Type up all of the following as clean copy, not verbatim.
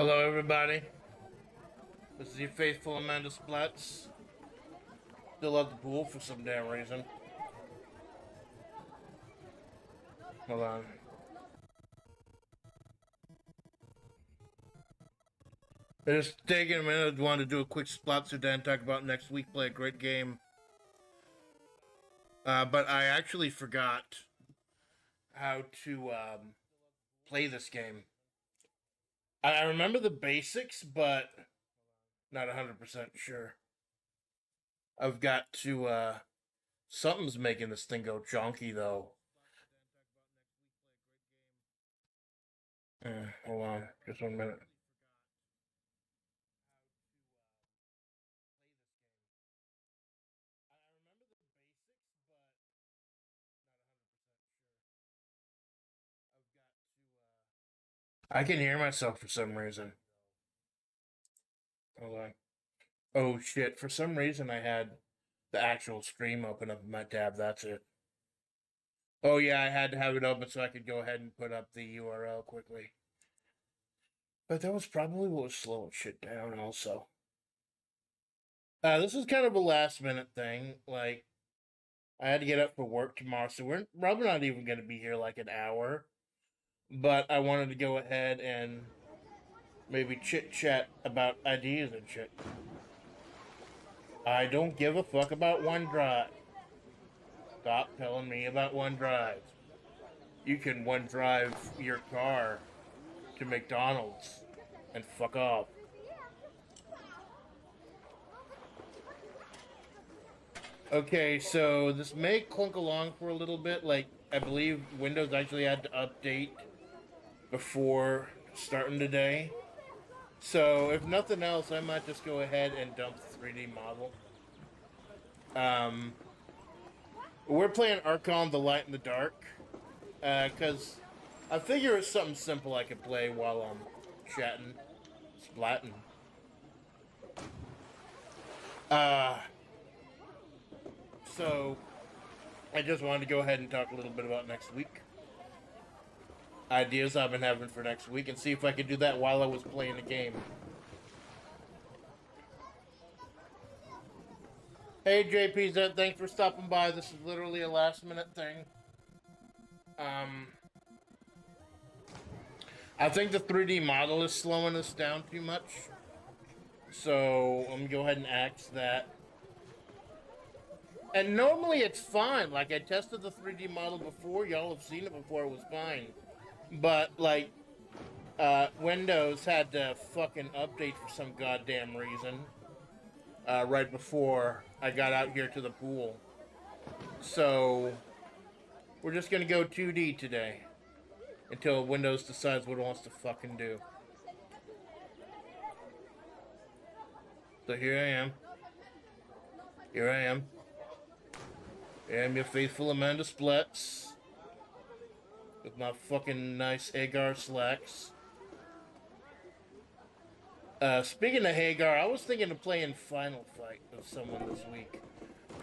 Hello, everybody. This is your faithful Amanda Splatts. Still at the pool for some damn reason. Hold on. Just taking a minute. I wanted to do a quick Splattzudan, talk about next week. Play a great game. But I actually forgot how to play this game. I remember the basics, but not 100% sure. I've got to. Something's making this thing go chonky, though. Hold on, just 1 minute. I can hear myself for some reason. Hold on. Oh shit, for some reason I had the actual stream open up in my tab, that's it. Oh yeah, I had to have it open so I could go ahead and put up the URL quickly. But that was probably what was slowing shit down also. This is kind of a last minute thing. Like, I had to get up for work tomorrow, so we're probably not even going to be here like an hour. But I wanted to go ahead and maybe chit chat about ideas and shit. I don't give a fuck about OneDrive. Stop telling me about OneDrive. You can OneDrive your car to McDonald's and fuck off. Okay, so this may clunk along for a little bit. Like, I believe Windows actually had to update before starting today. So, if nothing else, I might just go ahead and dump the 3D model. We're playing Archon, the Light and the Dark. Because I figure it's something simple I could play while I'm chatting, splatting. So I just wanted to go ahead and talk a little bit about next week. Ideas I've been having for next week and see if I could do that while I was playing the game. Hey JPZ, thanks for stopping by. This is literally a last minute thing. I think the 3D model is slowing us down too much. So I'm gonna go ahead and axe that. And normally it's fine. Like, I tested the 3D model before. Y'all have seen it before. It was fine. But, like, Windows had to fucking update for some goddamn reason. Right before I got out here to the pool. So, we're just gonna go 2D today. Until Windows decides what it wants to fucking do. So here I am. Here I am. I'm your faithful Amanda Splatts. With my fucking nice Hagar slacks. Speaking of Hagar, I was thinking of playing Final Fight with someone this week.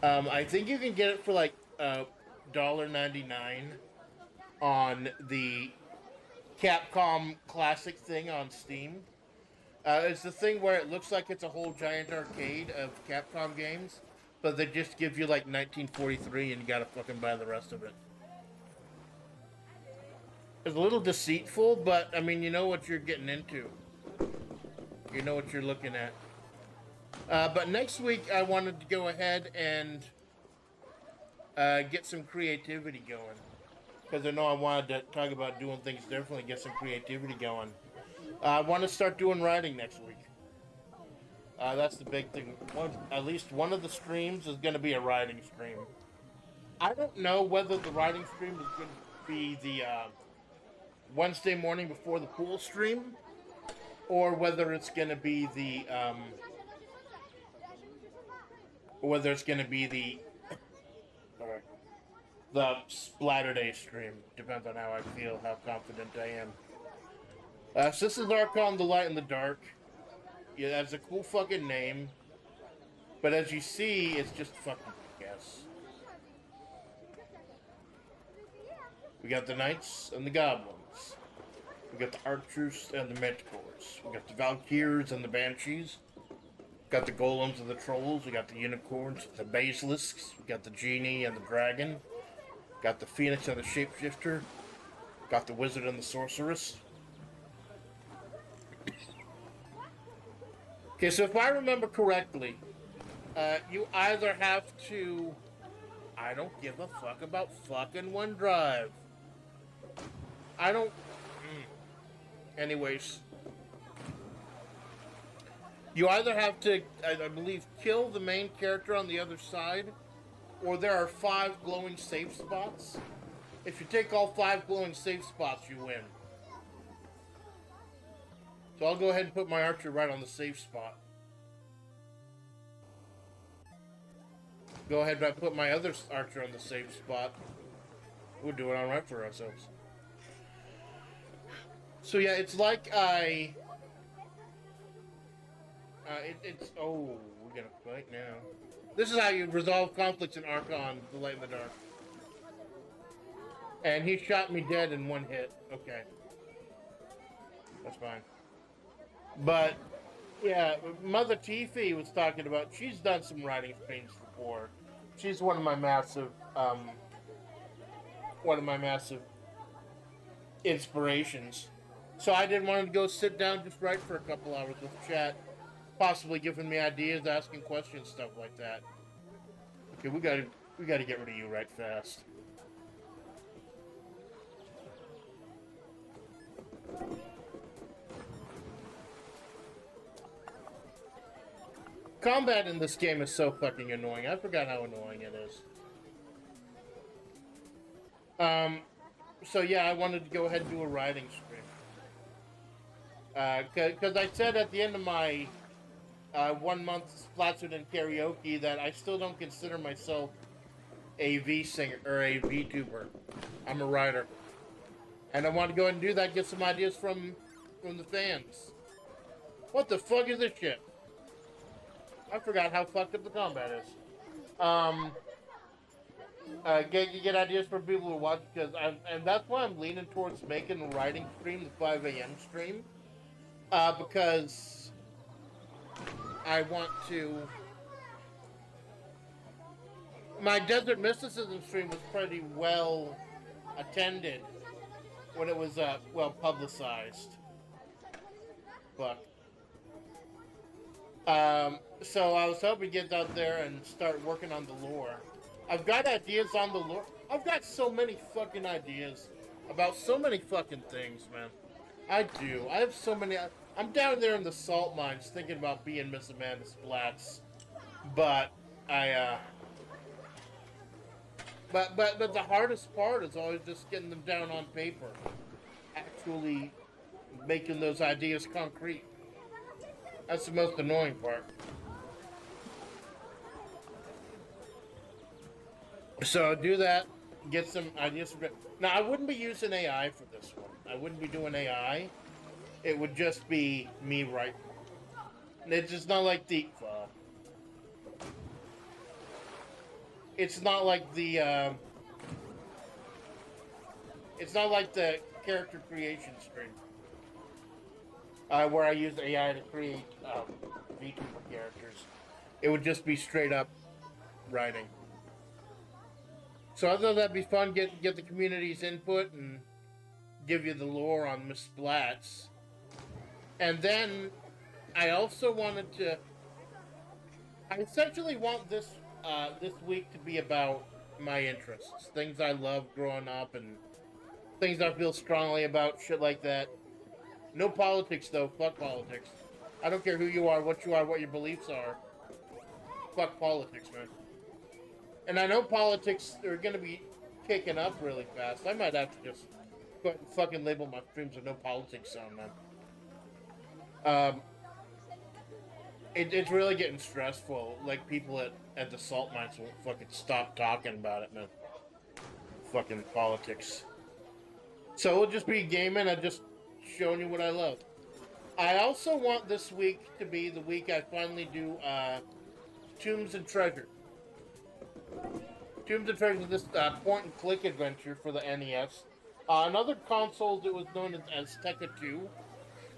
I think you can get it for like $1.99 on the Capcom Classic thing on Steam. It's the thing where it looks like it's a whole giant arcade of Capcom games, but they just give you like 1943 and you gotta fucking buy the rest of it. It's a little deceitful, but I mean, you know what you're getting into. You know what you're looking at. But next week, I wanted to go ahead and get some creativity going. Because I know I wanted to talk about doing things differently, get some creativity going. I want to start doing writing next week. That's the big thing. At least one of the streams is going to be a writing stream. I don't know whether the writing stream is going to be the Wednesday morning before the pool stream, or whether it's going to be the the Splatterday stream. Depends on how I feel, how confident I am. So this is Archon, the Light and the Dark. Yeah, that's a cool fucking name. But as you see, it's just fucking guess. We got the Knights and the Goblins. We got the Archers and the Manticores. We got the Valkyries and the Banshees. We got the Golems and the Trolls. We got the Unicorns, the Basilisks. We got the Genie and the Dragon. Got the Phoenix and the Shapeshifter. Got the Wizard and the Sorceress. Okay, so if I remember correctly, you either have to... I don't give a fuck about fucking OneDrive. I don't... Anyways. You either have to, I believe, kill the main character on the other side, or there are 5 glowing safe spots. If you take all 5 glowing safe spots, you win. So I'll go ahead and put my archer right on the safe spot. Go ahead and put my other archer on the safe spot. We're doing alright for ourselves. So yeah, it's like it's... Oh, we're gonna fight now. This is how you resolve conflicts in Archon, The Light in the Dark. And he shot me dead in 1 hit. Okay. That's fine. But, yeah, Mother Tiffy was talking about... She's done some writing streams before. She's one of my massive inspirations. So I didn't want to go sit down, just write for a couple hours with chat. Possibly giving me ideas, asking questions, stuff like that. Okay, we gotta get rid of you right fast. Combat in this game is so fucking annoying. I forgot how annoying it is. So yeah, I wanted to go ahead and do a writing stream. Because I said at the end of my 1 month Splattzudan karaoke that I still don't consider myself a V-singer or a VTuber. I'm a writer. And I want to go ahead and do that, get some ideas from the fans. What the fuck is this shit? I forgot how fucked up the combat is. Get ideas from people who watch, because and that's why I'm leaning towards making the writing stream the 5 a.m. stream. Because I want to... My Desert Mysticism stream was pretty well attended when it was well publicized. But so I was hoping to get out there and start working on the lore. I've got ideas on the lore. I've got so many fucking ideas about so many fucking things, man. I do. I have so many. I'm down there in the salt mines thinking about being Miss Amanda Splatts, but but the hardest part is always just getting them down on paper, actually making those ideas concrete. That's the most annoying part. So do that, get some ideas. Now I wouldn't be using AI for this one. I wouldn't be doing AI. It would just be me writing. It's just not like the... it's not like the... it's not like the character creation stream. Where I use AI to create VTuber characters. It would just be straight up writing. So I thought that'd be fun, get the community's input and give you the lore on Miss Splatts. And then I also wanted to... I essentially want this week to be about my interests. Things I loved growing up and things I feel strongly about, shit like that. No politics, though. Fuck politics. I don't care who you are, what your beliefs are. Fuck politics, man. And I know politics are going to be kicking up really fast. I might have to just go ahead and fucking label my streams with no politics on them. It's really getting stressful. Like, people at the salt mines won't fucking stop talking about it, man. Fucking politics. So it'll just be gaming. I'm just showing you what I love. I also want this week to be the week I finally do Tombs and Treasure. Tombs and Treasure is this point-and-click adventure for the NES. Another console that was known as Tekka 2,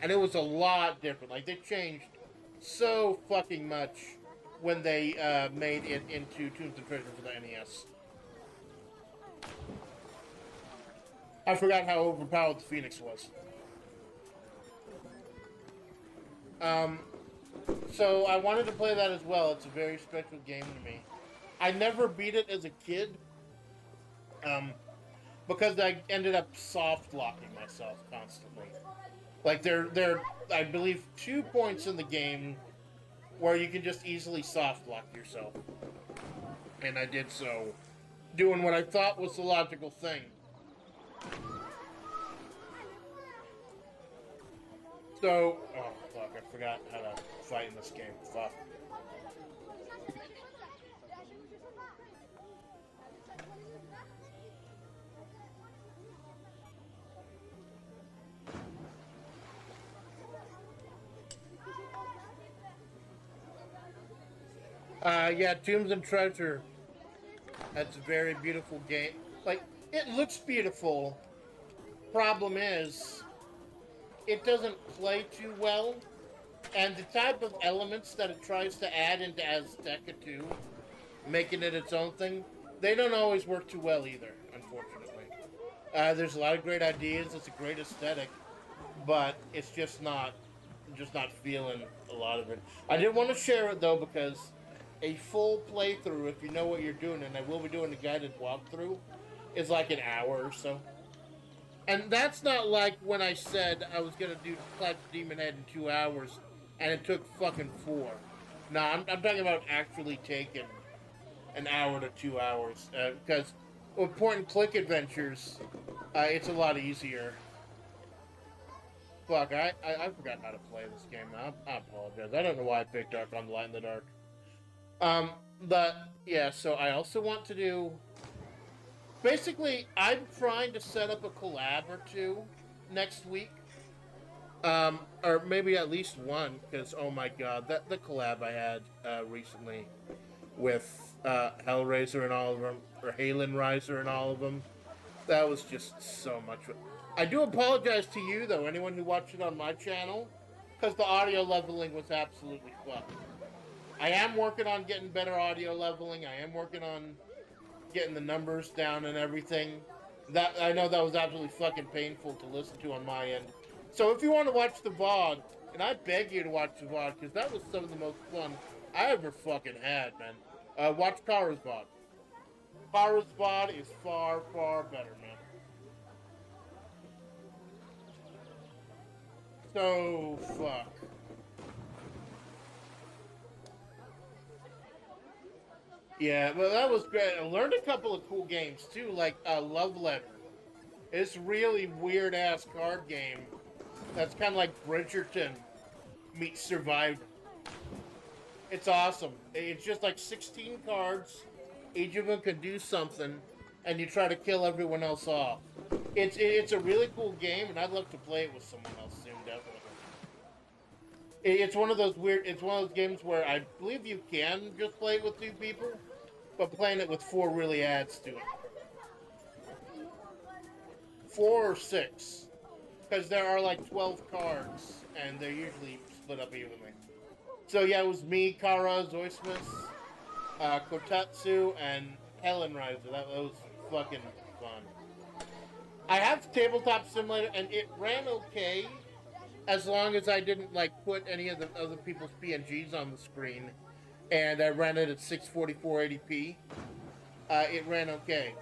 and it was a lot different. Like, they changed so fucking much when they made it into Tunes and Treasure for the NES. I forgot how overpowered the Phoenix was. So I wanted to play that as well. It's a very special game to me. I never beat it as a kid, because I ended up soft locking myself constantly. Like there, I believe 2 points in the game where you can just easily soft lock yourself, and I did so, doing what I thought was the logical thing. So, oh fuck, I forgot how to fight in this game. Fuck. Yeah, Tombs and Treasure. That's a very beautiful game. Like, it looks beautiful. Problem is, it doesn't play too well. And the type of elements that it tries to add into Azteca 2, making it its own thing, they don't always work too well either, unfortunately. There's a lot of great ideas, it's a great aesthetic, but it's just not feeling a lot of it. I did want to share it though, because a full playthrough, if you know what you're doing, and I will be doing a guided walkthrough, is like an hour or so. And that's not like when I said I was gonna do Clutch Demon Head in 2 hours, and it took fucking 4. No, I'm talking about actually taking an hour to 2 hours, because with point and click adventures, it's a lot easier. Fuck, I forgot how to play this game now. I apologize. I don't know why I picked Archon Light in the Dark. But yeah, so I also want to do. Basically, I'm trying to set up a collab or two next week. Or maybe at least one, because oh my god, the collab I had recently with Hellraiser and all of them, or Halen Riser and all of them, that was just so much. I do apologize to you though, anyone who watched it on my channel, because the audio leveling was absolutely fucked. I am working on getting better audio leveling. I am working on getting the numbers down and everything. That I know that was absolutely fucking painful to listen to on my end. So if you want to watch the VOD, and I beg you to watch the VOD, because that was some of the most fun I ever fucking had, man. Watch Kara's VOD. Kara's VOD is far, far better, man. So, fuck. Yeah, well, that was great. I learned a couple of cool games, too, like Love Letter. It's really weird-ass card game that's kind of like Bridgerton meets Survivor. It's awesome. It's just like 16 cards. Each of them can do something, and you try to kill everyone else off. It's a really cool game, and I'd love to play it with someone else soon, definitely. It's one of those weird. It's one of those games where I believe you can just play it with 2 people, but playing it with 4 really adds to it. 4 or 6, because there are like 12 cards, and they're usually split up evenly. So yeah, it was me, Kara, Zoismus, Kotatsu, and Helen Riser. That was fucking fun. I have Tabletop Simulator, and it ran okay, as long as I didn't like put any of the other people's PNGs on the screen, and I ran it at 64480p. It ran okay.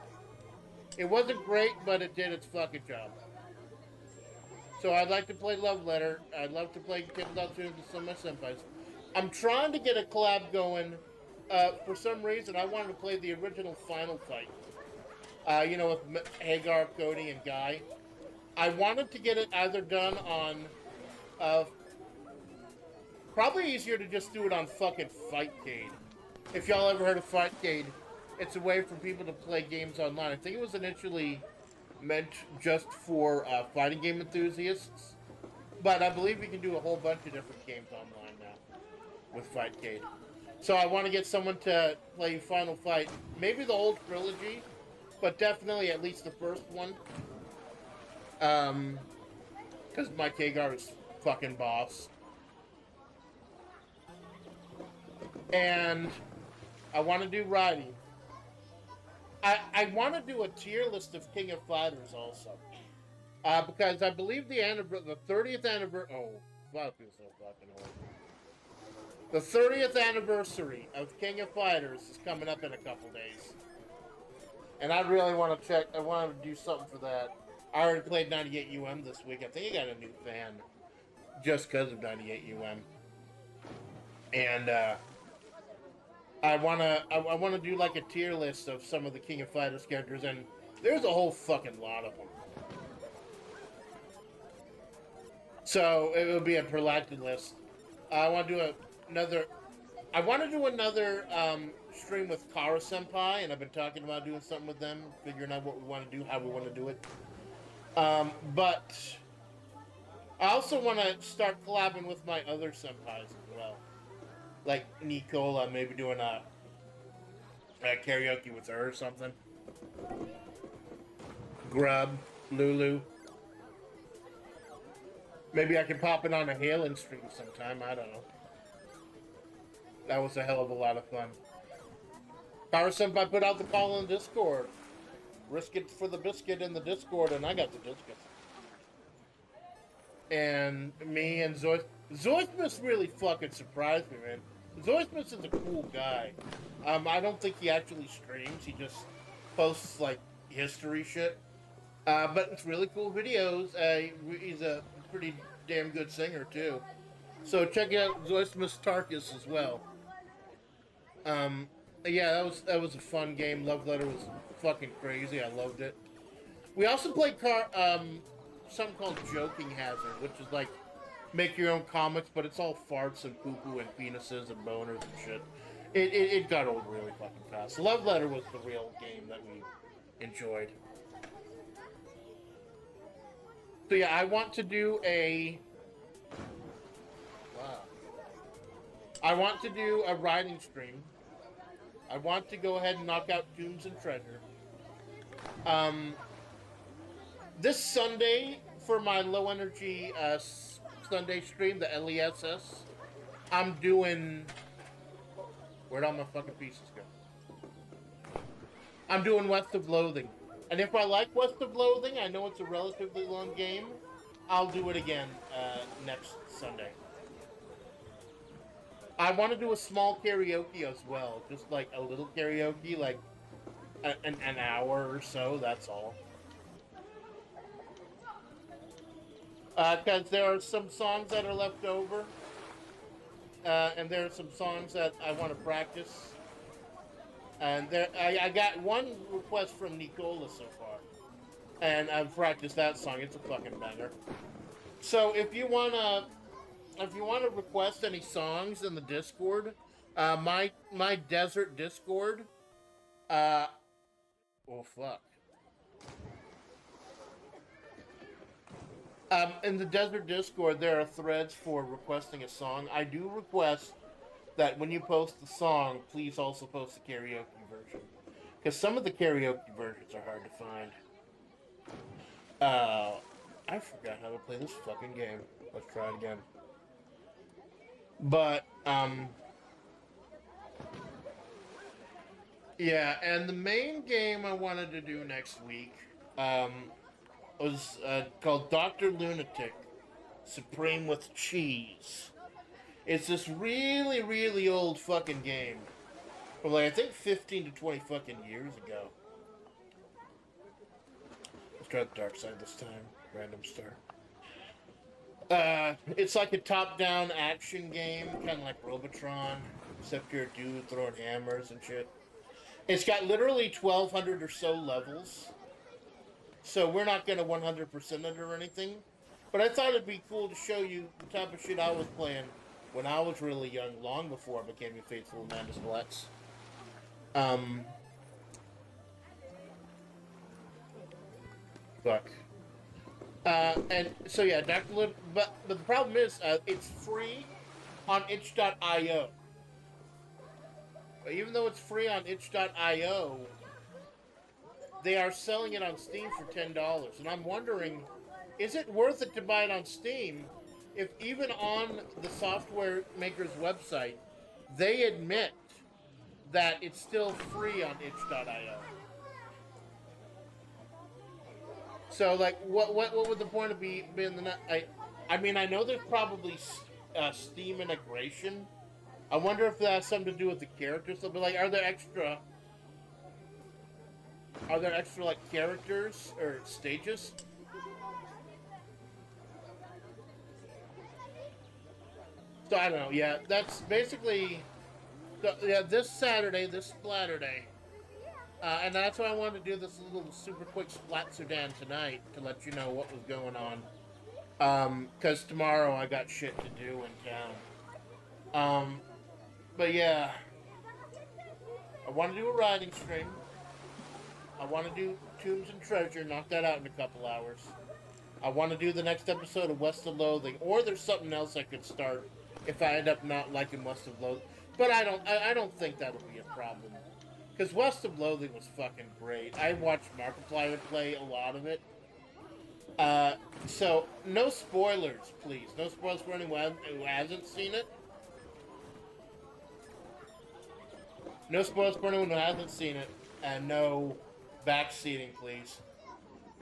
It wasn't great, but it did its fucking job. So I'd like to play Love Letter. I'd love to play Tabletop Simulator with some of my senpais. I'm trying to get a collab going. For some reason, I wanted to play the original Final Fight. With Hagar, Cody, and Guy. I wanted to get it either done on... probably easier to just do it on fucking Fightcade. If y'all ever heard of Fightcade, it's a way for people to play games online. I think it was initially meant just for fighting game enthusiasts. But I believe we can do a whole bunch of different games online now with Fightcade. So I want to get someone to play Final Fight. Maybe the whole trilogy, but definitely at least the first one. Because my Kagar is fucking boss. And I want to do riding. I want to do a tier list of King of Fighters also. Because I believe the 30th anniversary... Oh, fuck, it's so fucking old. The 30th anniversary of King of Fighters is coming up in a couple days. And I really want to check... I want to do something for that. I already played 98 UM this week. I think I got a new fan. Just because of 98 UM. And, I wanna do like a tier list of some of the King of Fighters characters, and there's a whole fucking lot of them. So it will be a prolactin list. I want to do another. I want to do another stream with Kara Senpai, and I've been talking about doing something with them, figuring out what we want to do, how we want to do it. But I also want to start collabing with my other senpais as well. Like Nicola, maybe doing a karaoke with her or something. Grub, Lulu. Maybe I can pop it on a hailing stream sometime. I don't know. That was a hell of a lot of fun. Power Senpai put out the call in Discord. Risk it for the biscuit in the Discord, and I got the biscuit. And me and Zoismus really fucking surprised me, man. Zoismus is a cool guy. I don't think he actually streams. He just posts, like, history shit. But it's really cool videos. He's a pretty damn good singer, too. So check out Zoismus Tarkus as well. Yeah, that was a fun game. Love Letter was fucking crazy. I loved it. We also played something called Joking Hazard, which is like make your own comics, but it's all farts and poo-poo and penises and boners and shit. It got old really fucking fast. Love Letter was the real game that we enjoyed. So yeah, I want to do a... Wow. I want to do a riding stream. I want to go ahead and knock out Tombs and Treasure. This Sunday, for my low energy Sunday stream, the LESS, I'm doing... Where'd all my fucking pieces go? I'm doing West of Loathing. And if I like West of Loathing, I know it's a relatively long game, I'll do it again next Sunday. I want to do a small karaoke as well. Just like a little karaoke, like an hour or so, that's all. Because there are some songs that are left over. And there are some songs that I want to practice. And there, I got one request from Nicola so far. And I've practiced that song. It's a fucking banger. So if you wanna request any songs in the Discord, my desert Discord, oh fuck. In the Desert Discord, there are threads for requesting a song. I do request that when you post the song, please also post the karaoke version. Because some of the karaoke versions are hard to find. I forgot how to play this fucking game. Let's try it again. But, yeah, and the main game I wanted to do next week, was called Dr. Lunatic Supreme with Cheese. It's this really, really old fucking game from like I think 15 to 20 fucking years ago. Let's try the dark side this time. Random star. It's like a top-down action game, kind of like Robotron, except you're a dude throwing hammers and shit. It's got literally 1,200 or so levels. So we're not going to 100% it or anything. But I thought it'd be cool to show you the type of shit I was playing when I was really young, long before I became a faithful Amanda Splatts. Fuck. And so yeah, Dr. Lib, but the problem is, it's free on itch.io. But even though it's free on itch.io, they are selling it on Steam for $10, and I'm wondering is it worth it to buy it on Steam if even on the software maker's website they admit that it's still free on itch.io? So, like, what would the point of being the? I mean, I know there's probably Steam integration. I wonder if that has something to do with the characters. They'll be like, are there extra? Are there extra like characters or stages? So I don't know. Yeah, that's basically. So, yeah, this Saturday, this Splatterday, and that's why I wanted to do this little super quick Splattzudan tonight to let you know what was going on. Because tomorrow I got shit to do in town. But yeah, I want to do a riding stream. I want to do Tombs and Treasure, knock that out in a couple hours. I want to do the next episode of West of Loathing, or there's something else I could start if I end up not liking West of Loathing. But I don't think that'll be a problem. Because West of Loathing was fucking great. I watched Markiplier play a lot of it. So, no spoilers, please. No spoilers for anyone who hasn't seen it. No spoilers for anyone who hasn't seen it. And no backseating, please.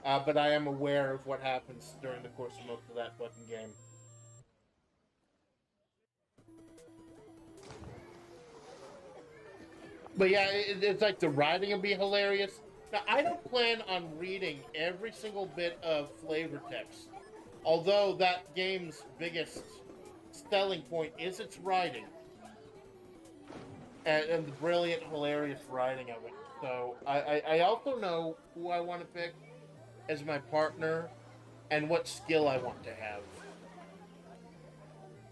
But I am aware of what happens during the course of most of that fucking game. But yeah, it's like the writing will be hilarious. Now, I don't plan on reading every single bit of flavor text. Although that game's biggest selling point is its writing. And the brilliant, hilarious writing of it. So, I also know who I want to pick as my partner and what skill I want to have.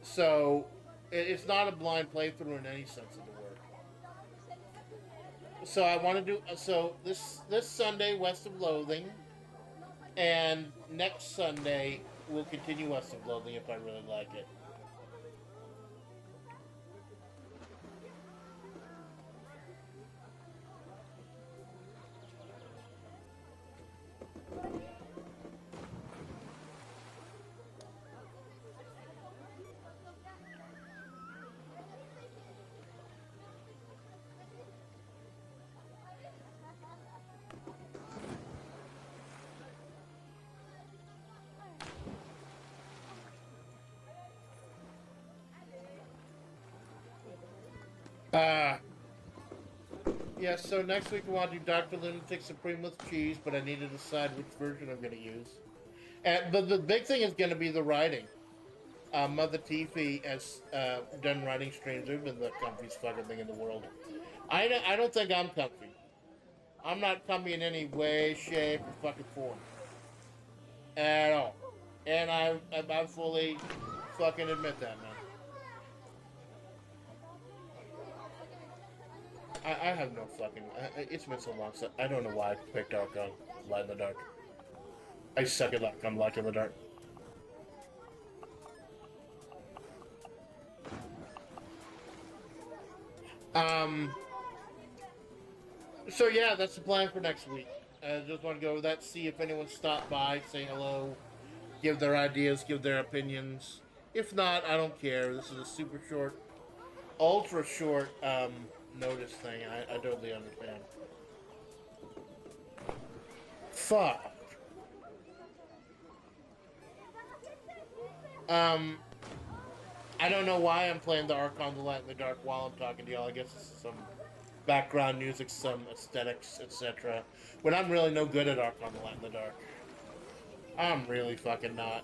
So, it's not a blind playthrough in any sense of the word. So I want to do this Sunday West of Loathing, and next Sunday we'll continue West of Loathing if I really like it. Yeah, so next week we want to do Dr. Lunatic Supreme with cheese, but I need to decide which version I'm going to use. But the big thing is going to be the writing. Mother Tiffy has done writing streams. They've been the comfiest fucking thing in the world. I don't think I'm comfy. I'm not comfy in any way, shape, or fucking form. At all. And I fully fucking admit that, man. I have no fucking... it's been so long, so I don't know why I picked Archon, Light in the Dark. I suck at luck, I'm Light in the Dark. So yeah, that's the plan for next week. I just want to go over that, see if anyone stopped by, say hello, give their ideas, give their opinions. If not, I don't care. This is a super short, ultra short, notice thing. I totally understand. Fuck. I don't know why I'm playing the Archon, the Light in the Dark while I'm talking to y'all. I guess it's some background music, some aesthetics, etc. When I'm really no good at Archon, the Light in the Dark. I'm really fucking not.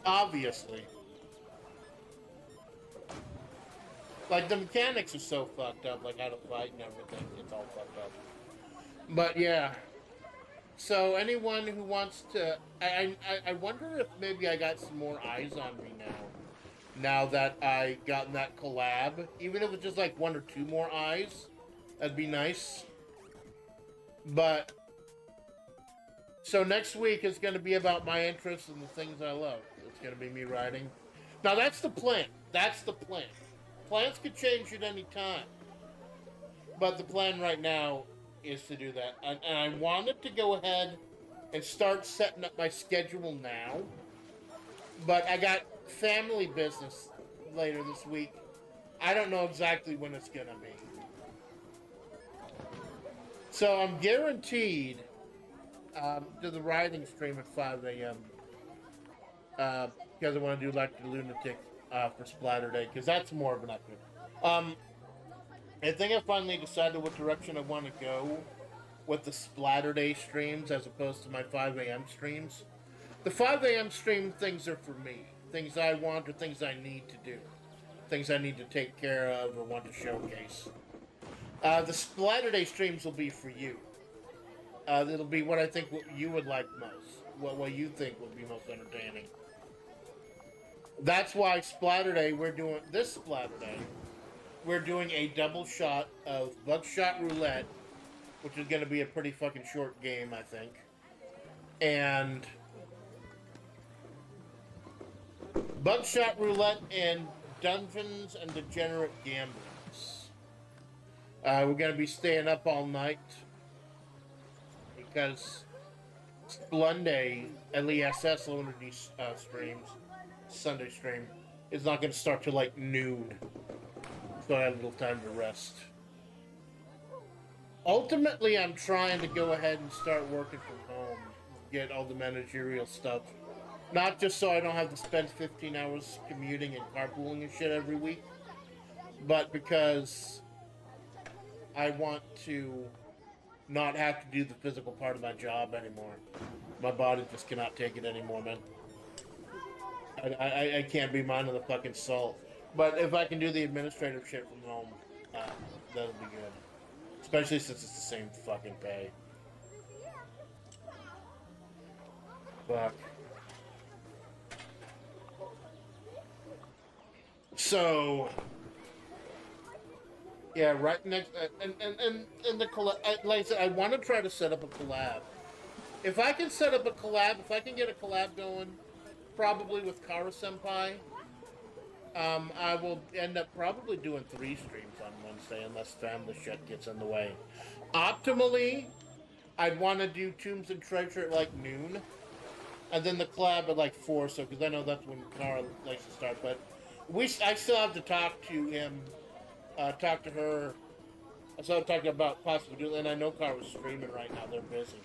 Obviously. Like, the mechanics are so fucked up, like how to fight and everything. It's all fucked up. But yeah. So anyone who wants to... I wonder if maybe I got some more eyes on me now. Now that I gotten that collab. Even if it's just like one or two more eyes. That'd be nice. But... So next week is going to be about my interests and the things I love. It's going to be me writing. Now that's the plan. That's the plan. Plans could change at any time. But the plan right now is to do that. And I wanted to go ahead and start setting up my schedule now. But I got family business later this week. I don't know exactly when it's gonna be. So I'm guaranteed to the riding stream at 5 a.m. Because I want to do like the lunatic for Splatter Day, because that's more of an epic. I think I finally decided what direction I want to go with the Splatter Day streams as opposed to my 5 a.m. streams. The 5 a.m. stream things are for me. Things I want or things I need to do. Things I need to take care of or want to showcase. The Splatter Day streams will be for you. It'll be what I think what you would like most. What you think would be most entertaining. That's why Splatter Day, this Splatter Day, we're doing a double shot of Buckshot Roulette, which is going to be a pretty fucking short game, I think. And Buckshot Roulette and Dungeons and Degenerate Gamblers. We're going to be staying up all night because Splunday, LESS Lunar streams, Sunday stream, is not going to start till like noon. So I have a little time to rest. Ultimately, I'm trying to go ahead and start working from home. Get all the managerial stuff. Not just so I don't have to spend 15 hours commuting and carpooling and shit every week, but because I want to not have to do the physical part of my job anymore. My body just cannot take it anymore, man. I can't be minding the fucking salt. But if I can do the administrative shit from home, that'll be good. Especially since it's the same fucking pay. Fuck. So, yeah, right next, and the collab, like I said, I want to try to set up a collab. If I can set up a collab, if I can get a collab going, probably with Kara Senpai, I will end up probably doing 3 streams on Wednesday, unless family shit gets in the way. Optimally, I'd want to do Tombs and Treasure at like noon, and then the collab at like 4, so, because I know that's when Kara likes to start, but I still have to talk to him, talk to her. I still have to talk about possibly doing, and I know Kara's streaming right now, they're busy.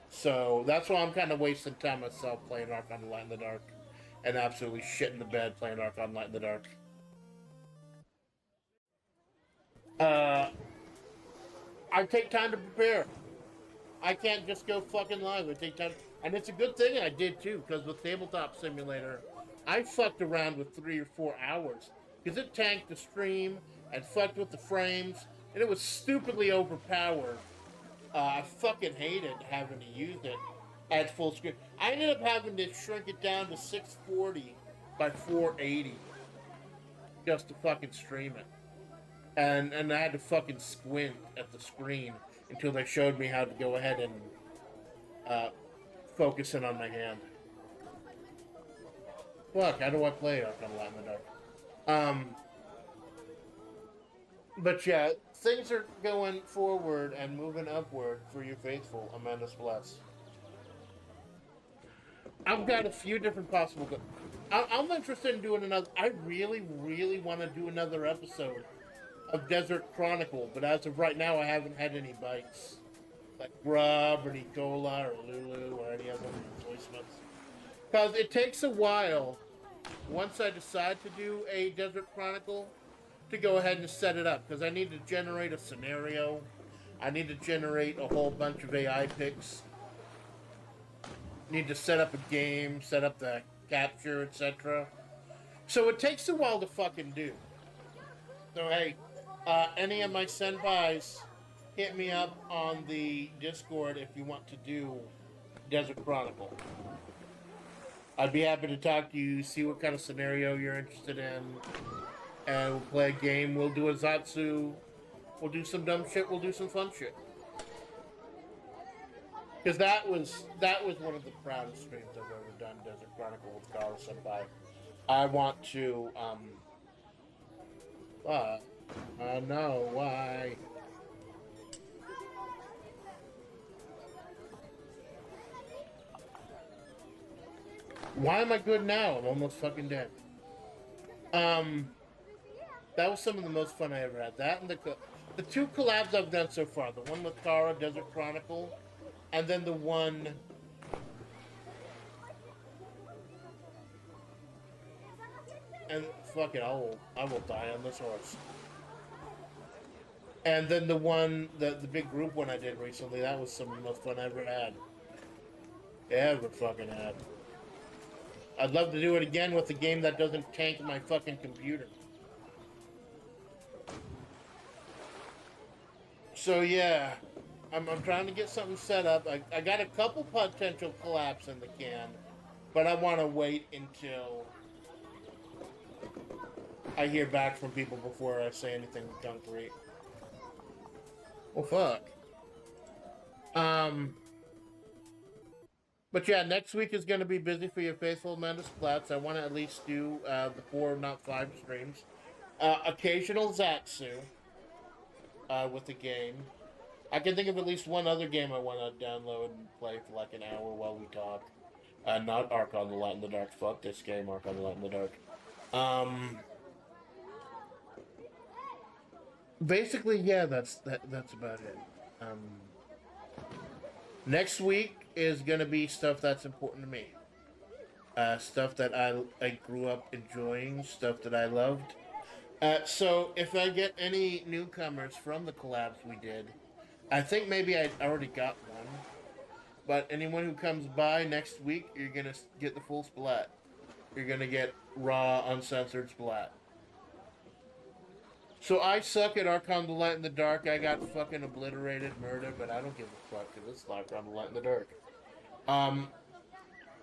So that's why I'm kind of wasting time myself playing Archon Light in the Dark, and absolutely shitting the bed playing Archon Light in the Dark. I take time to prepare. I can't just go fucking live. I take time, and it's a good thing I did too, because with Tabletop Simulator, I fucked around with 3 or 4 hours because it tanked the stream and fucked with the frames, and it was stupidly overpowered. I fucking hated having to use it at full screen. I ended up having to shrink it down to 640 by 480 just to fucking stream it. And I had to fucking squint at the screen until they showed me how to go ahead and focus in on my hand. Fuck, how do I play Archon Light in the Dark? But yeah, things are going forward and moving upward for you faithful, Amanda Splatts. I've got a few different possible... I'm interested in doing another... I really, really want to do another episode of Desert Chronicle, but as of right now, I haven't had any bites. Like Grub or Nicola or Lulu or any other replacements. Because it takes a while, once I decide to do a Desert Chronicle, to go ahead and set it up, because I need to generate a scenario. I need to generate a whole bunch of AI picks. Need to set up a game, set up the capture, etc. So it takes a while to fucking do. So hey, any of my senpais, hit me up on the Discord if you want to do Desert Chronicle. I'd be happy to talk to you, see what kind of scenario you're interested in. And we'll play a game, we'll do a Zatsu, we'll do some dumb shit, we'll do some fun shit. Because that was one of the proudest streams I've ever done, Desert Chronicle with Kara Senpai. I want to, no, why? Why am I good now? I'm almost fucking dead. That was some of the most fun I ever had. That and the two collabs I've done so far. The one with Tara, Desert Chronicle, and then the one... And fuck it, I will die on this horse. And then the one, the big group one I did recently, that was some of the most fun I ever had. Ever fucking had. I'd love to do it again with a game that doesn't tank my fucking computer. So yeah, I'm trying to get something set up. I got a couple potential collabs in the can, but I want to wait until I hear back from people before I say anything concrete. Well, fuck. But yeah, next week is going to be busy for your faithful Amanda Splatts. I want to at least do the 4, not 5 streams. Occasional Zatsu with the game. I can think of at least one other game I want to download and play for like an hour while we talk. Not Archon, the Light in the Dark. Fuck this game, Archon, the Light in the Dark. Basically, yeah, that's about it. Next week is gonna be stuff that's important to me. Stuff that I grew up enjoying, stuff that I loved. So if I get any newcomers from the collabs we did, I think maybe I already got one. But anyone who comes by next week, you're gonna get the full splat. You're gonna get raw, uncensored splat. So I suck at Archon the Light in the Dark. I got fucking obliterated, murdered, but I don't give a fuck because it's Archon the Light in the Dark. I'm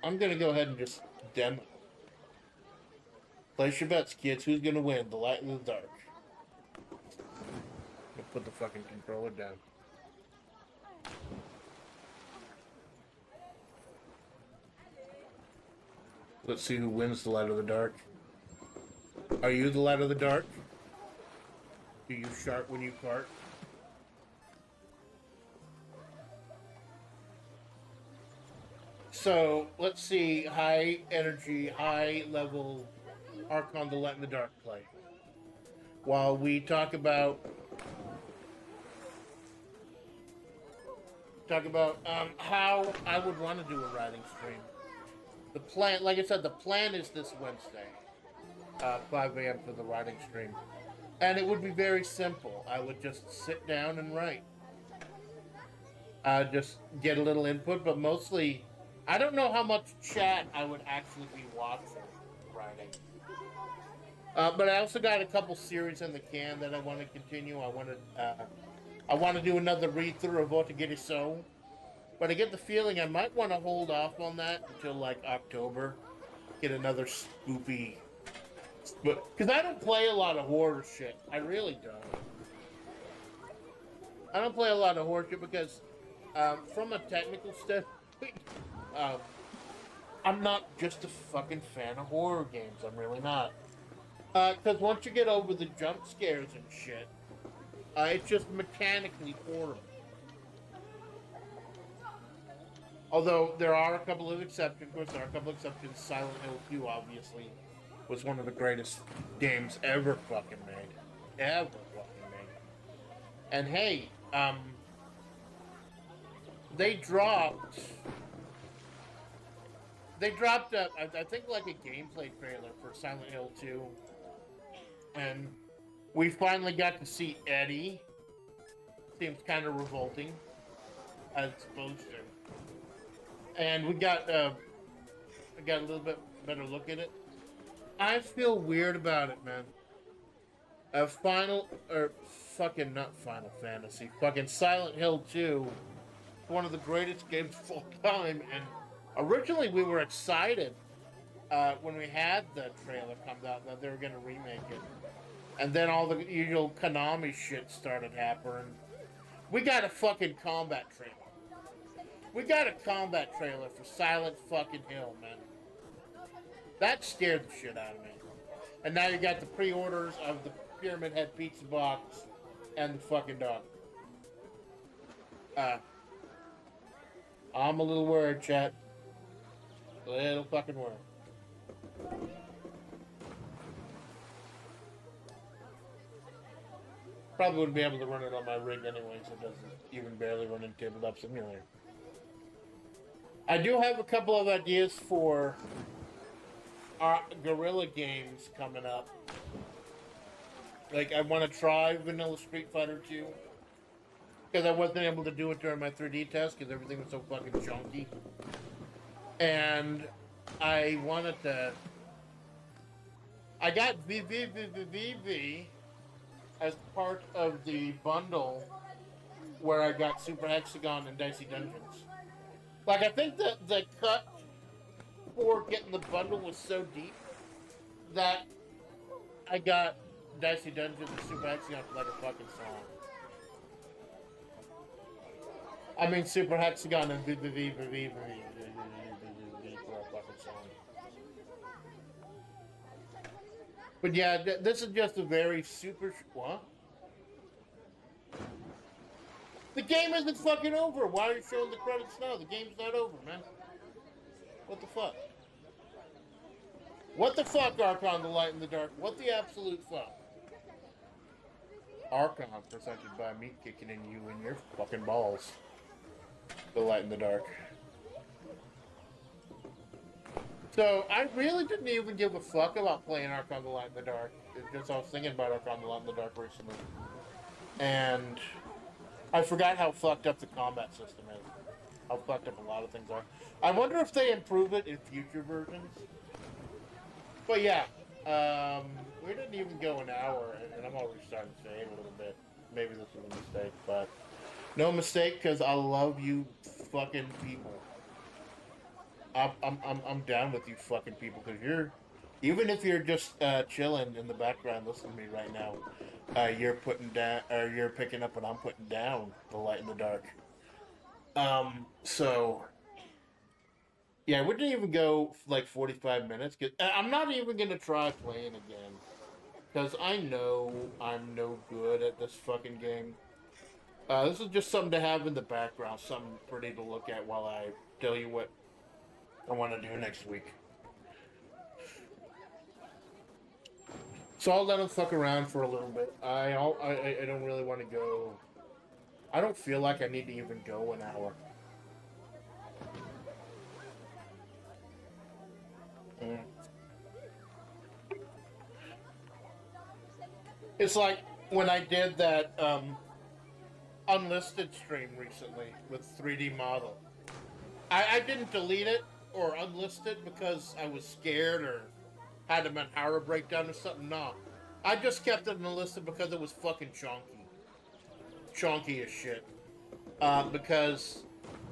gonna go ahead and just demo. Place your bets, kids. Who's gonna win? The Light in the Dark. I'll put the fucking controller down. Let's see who wins the Light of the Dark. Are you the Light of the Dark? Do you sharp when you fart? So, let's see high energy, high level Archon the Light in the Dark play. While we talk about how I would want to do a writing stream. The plan, like I said, the plan is this Wednesday, 5 a.m. for the writing stream. And it would be very simple. I would just sit down and write. Just get a little input, but mostly, I don't know how much chat I would actually be watching writing. But I also got a couple series in the can that I want to continue. I want to do another read-through of What to Get It So. But I get the feeling I might want to hold off on that until like October. Get another spoopy. Because I don't play a lot of horror shit. I really don't. I don't play a lot of horror shit because from a technical standpoint, I'm not just a fucking fan of horror games. I'm really not. Because once you get over the jump scares and shit, it's just mechanically horrible. Although there are a couple of exceptions. Of course, there are a couple of exceptions. Silent Hill 2, obviously, was one of the greatest games ever fucking made. Ever fucking made. And hey, they dropped, I think like a gameplay trailer for Silent Hill 2. And we finally got to see Eddie. Seems kind of revolting, as it's supposed to. And we got a little bit better look at it. I feel weird about it, man. Not Final Fantasy, fucking Silent Hill 2, one of the greatest games of all time. And originally we were excited when we had the trailer come out that they were going to remake it. And then all the usual Konami shit started happening. We got a fucking combat trailer. We got a combat trailer for Silent fucking Hill, man. That scared the shit out of me. And now you got the pre-orders of the Pyramid Head Pizza Box and the fucking dog. I'm a little worried, chat. It'll fucking work. Probably wouldn't be able to run it on my rig anyway, so it doesn't even barely run in Tabletop Simulator. I do have a couple of ideas for our Guerrilla games coming up. Like, I want to try Vanilla Street Fighter 2. Because I wasn't able to do it during my 3D test because everything was so fucking chunky. And I wanted to... I got VVVVV as part of the bundle where I got Super Hexagon and Dicey Dungeons. Like, I think that the cut for getting the bundle was so deep that I got Dicey Dungeons and Super Hexagon for like a fucking song. I mean, Super Hexagon and VVVVV for a fucking song. But yeah, this is just a very super... What? The game isn't fucking over. Why are you showing the credits now? The game's not over, man. What the fuck? What the fuck, Archon, the light in the dark? What the absolute fuck? Archon, presented by me kicking in you in your fucking balls. The light in the dark. So, I really didn't even give a fuck about playing Archon the Light in the Dark. It's just I was thinking about Archon the Light in the Dark recently. And I forgot how fucked up the combat system is. How fucked up a lot of things are. I wonder if they improve it in future versions. But yeah, we didn't even go an hour, and I'm already starting to fade a little bit. Maybe this was a mistake, but no mistake, because I love you fucking people. I'm down with you fucking people, because even if you're just chilling in the background listening to me right now, you're putting down, or you're picking up what I'm putting down, the light in the dark. So yeah, we didn't even go like 45 minutes. Cause I'm not even gonna try playing again, because I know I'm no good at this fucking game. This is just something to have in the background, something pretty to look at while I tell you what I want to do next week. So I'll let him fuck around for a little bit. I don't really want to go. I don't feel like I need to even go an hour. It's like when I did that unlisted stream recently with 3D model. I didn't delete it or unlist it because I was scared or had a Manhara breakdown or something. No. I just kept it unlisted because it was fucking chonky. Chonky as shit. Because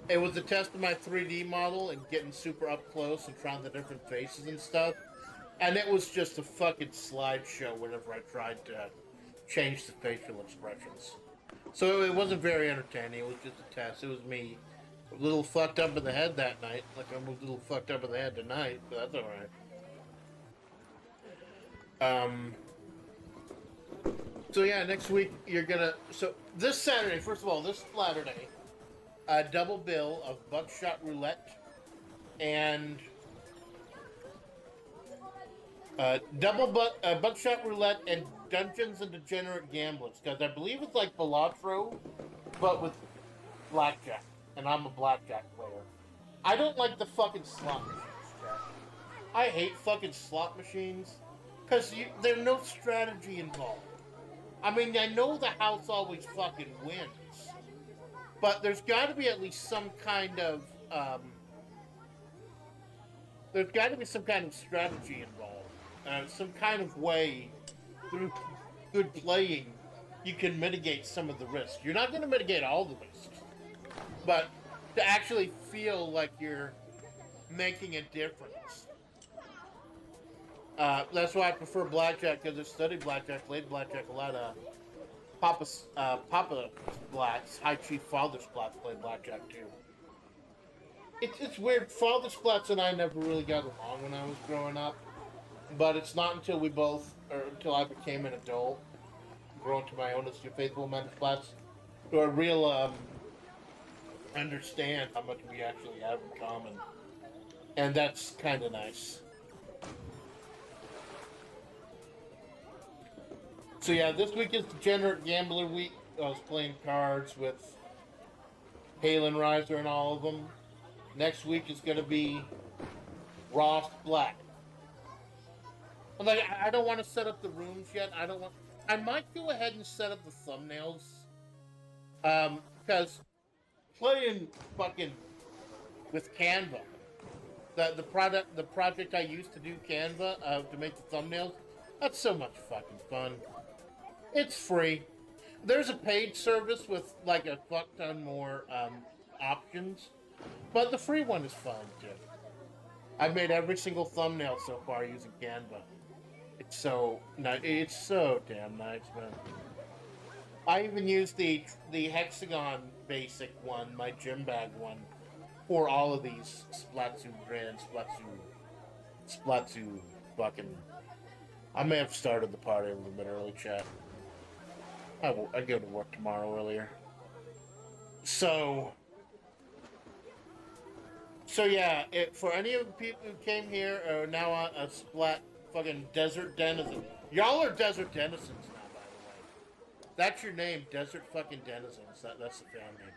it was a test of my 3D model and getting super up close and trying the different faces and stuff. And it was just a fucking slideshow whenever I tried to change the facial expressions. So it wasn't very entertaining. It was just a test. It was me a little fucked up in the head that night. Like I'm a little fucked up in the head tonight, but that's alright. So yeah, next week you're gonna... So this Saturday, first of all, this Saturday, a double bill of Buckshot Roulette and... Buckshot Roulette and Dungeons and Degenerate Gamblers, because I believe it's like Balatro, but with blackjack, and I'm a blackjack player. I don't like the fucking slot machines, Jack. I hate fucking slot machines, because there's no strategy involved. I mean, I know the house always fucking wins, but there's got to be at least some kind of, there's got to be some kind of strategy involved. Some kind of way, through good playing, you can mitigate some of the risks. You're not going to mitigate all the risks, but to actually feel like you're making a difference. That's why I prefer blackjack, because I studied blackjack, played blackjack a lot. Papa Splatts, High Chief Father Splatts played blackjack too. It's weird. Father Splatts and I never really got along when I was growing up. But it's not until until I became an adult, grown to my own as your faithful Amanda Splatts, do I real understand how much we actually have in common. And that's kind of nice. So yeah, this week is Degenerate Gambler Week. I was playing cards with Halen Riser and all of them. Next week is going to be Ross Black. Like, I don't want to set up the rooms yet. I don't want. I might go ahead and set up the thumbnails. Because playing fucking with Canva, the project I used to do Canva to make the thumbnails, that's so much fucking fun. It's free. There's a paid service with like a fuck ton more options, but the free one is fun too. I've made every single thumbnail so far using Canva. It's so nice. It's so damn nice, man. I even used the hexagon basic one, my gym bag one, for all of these Splattzudan, Splatzu fucking. I may have started the party a little bit early, chat. I go to work tomorrow earlier. So yeah, for any of the people who came here are now a Splat fucking desert denizen. Y'all are desert denizens now, by the way. That's your name, desert fucking denizens. That's the fan name.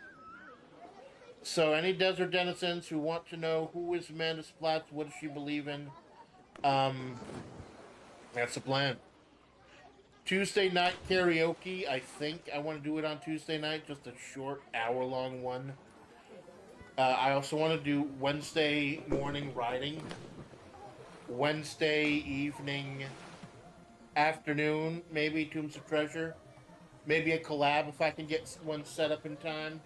So any desert denizens who want to know who is Amanda Splatts, what does she believe in, that's the plan. Tuesday night karaoke, I think I want to do it on Tuesday night, just a short hour-long one. I also want to do Wednesday morning writing, Wednesday evening, afternoon, maybe Tombs of Treasure, maybe a collab if I can get one set up in time.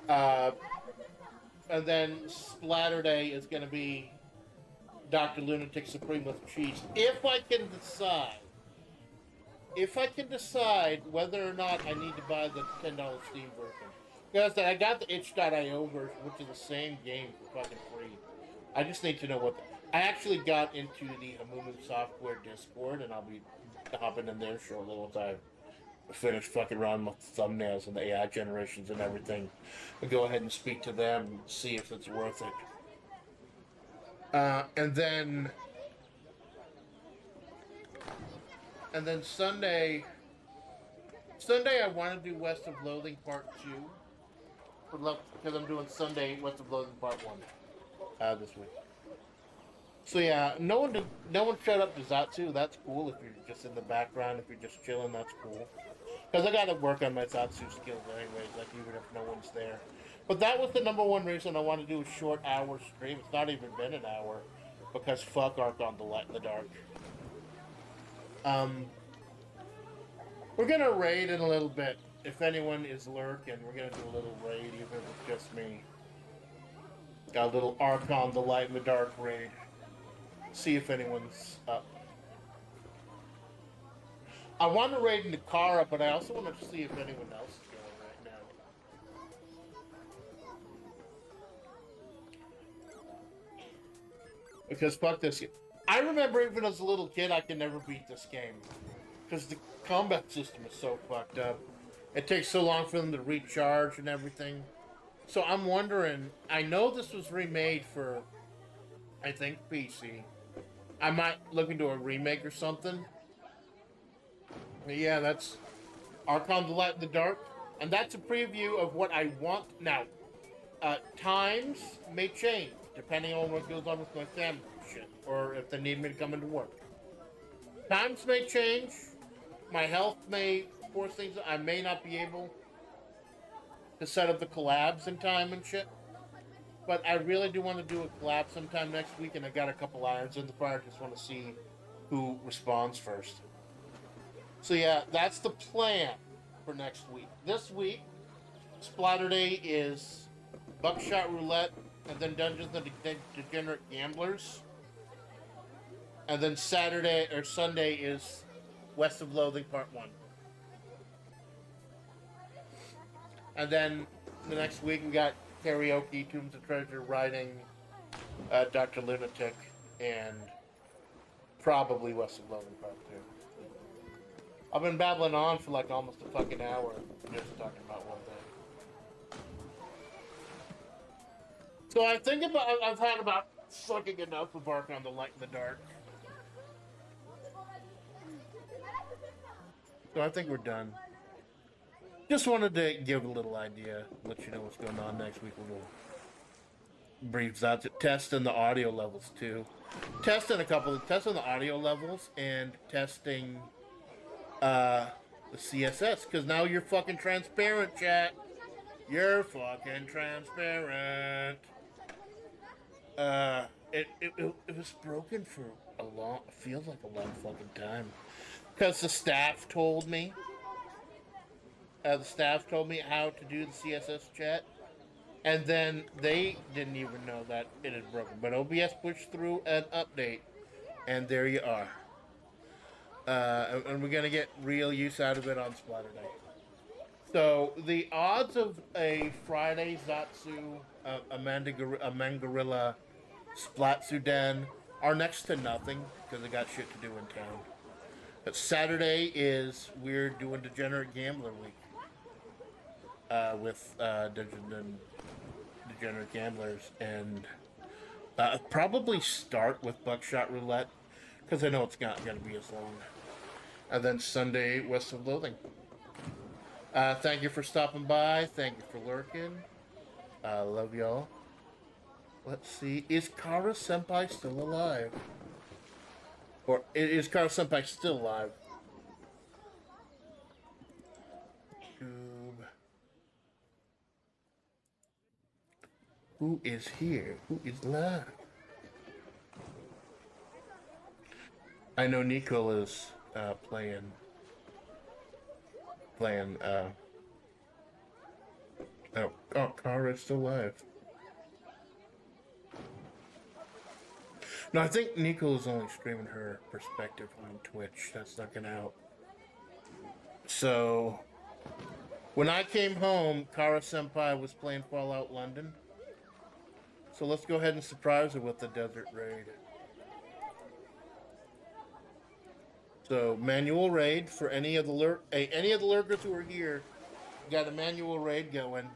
And then Splatterday is going to be Dr. Lunatic Supreme with cheese. If I can decide whether or not I need to buy the $10 Steam version. Because I got the itch.io version, which is the same game for fucking free. I just need to know what I actually got into the Amumu Software Discord, and I'll be hopping in there shortly once I finish fucking around with the thumbnails and the AI generations and everything. I'll go ahead and speak to them and see if it's worth it. And then Sunday I want to do West of Loathing Part 2. Because I'm doing Sunday West of Loathing Part 1 this week. So yeah, no one showed up to Zatsu. That's cool if you're just in the background. If you're just chilling, that's cool. Because I got to work on my Zatsu skills anyways, like even if no one's there. But that was the number one reason I want to do a short hour stream. It's not even been an hour. Because fuck Archon the Light in the Dark. We're going to raid in a little bit. If anyone is lurking, we're going to do a little raid, even if it's just me. Got a little Archon the Light in the Dark raid. See if anyone's up. I want to raid Nakara, but I also want to see if anyone else is going right now. Because fuck this game. I remember even as a little kid, I could never beat this game. Because the combat system is so fucked up. It takes so long for them to recharge and everything. So I'm wondering, I know this was remade for, I think, PC. I might look into a remake or something. But yeah, that's Archon the Light in the Dark. And that's a preview of what I want. Now, times may change, depending on what goes on with my family shit. Or if they need me to come into work. Times may change. My health may force things. I may not be able to set up the collabs in time and shit. But I really do want to do a collab sometime next week, and I got a couple irons in the fire. Just want to see who responds first. So yeah, that's the plan for next week. This week, Splatter Day is Buckshot Roulette, and then Dungeons and Degenerate Gamblers. And then Sunday is West of Loathing Part 1. And then the next week we got karaoke, Tombs of Treasure, writing, Dr. Lunatic, and probably West of Loathing Part 2. I've been babbling on for like almost a fucking hour just talking about one thing. So I think I've had about fucking enough of Archon the Light in the Dark. So I think we're done. Just wanted to give a little idea, let you know what's going on next week. A little brief out testing the audio levels too. Testing the audio levels and testing the CSS, because now you're fucking transparent, chat. You're fucking transparent. It was broken for a long, feels like a long fucking time. Because the staff told me how to do the CSS chat, and then they didn't even know that it had broken. But OBS pushed through an update, and there you are. And we're gonna get real use out of it on Splatter Night. So the odds of a Friday Zatsu Amanguerilla Splattzudan are next to nothing because I got shit to do in town. But Saturday is we're doing Degenerate Gambler Week with Degenerate Gamblers, and probably start with Buckshot Roulette because I know it's not going to be as long. And then Sunday, West of Loathing. Thank you for stopping by. Thank you for lurking. Love y'all. Let's see. Is Kara Senpai still alive? Or is Kara Senpai still alive? Goob. Who is here? Who is live? I know Nico is playing. Oh, Kara is still alive. No, I think Nico is only streaming her perspective on Twitch. That's not gonna out. So, when I came home, Kara Senpai was playing Fallout London. So let's go ahead and surprise her with the Desert Raid. So, manual raid for any of the lurkers who are here. Got a manual raid going.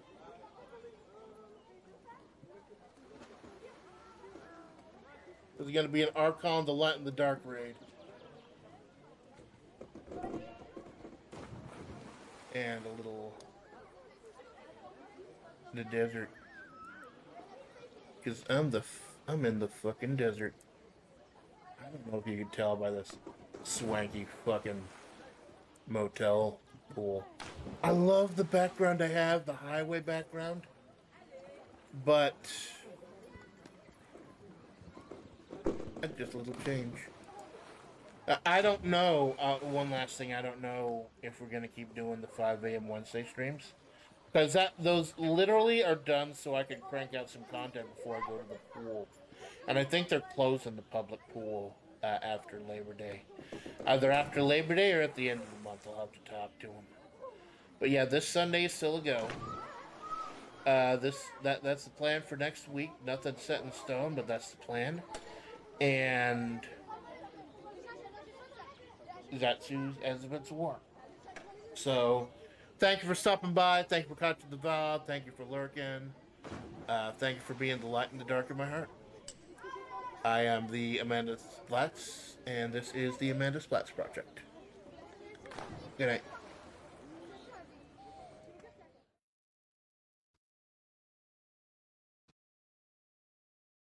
There's going to be an Archon, the Light in the Dark raid. And a little in the desert. Because I'm in the fucking desert. I don't know if you can tell by this swanky fucking motel pool. I love the background I have, the highway background. But just a little change. I don't know. One last thing, I don't know if we're gonna keep doing the 5 a.m. Wednesday streams, because those literally are done so I can crank out some content before I go to the pool, and I think they're closing the public pool after Labor Day, either after Labor Day or at the end of the month. I'll have to talk to them. But yeah, this Sunday is still a go. That's the plan for next week. Nothing set in stone, but that's the plan. And Zatsu's as if it's war. So, thank you for stopping by. Thank you for catching the vibe. Thank you for lurking. Thank you for being the light in the dark of my heart. I am the Amanda Splatts, and this is the Amanda Splatts Project. Good night.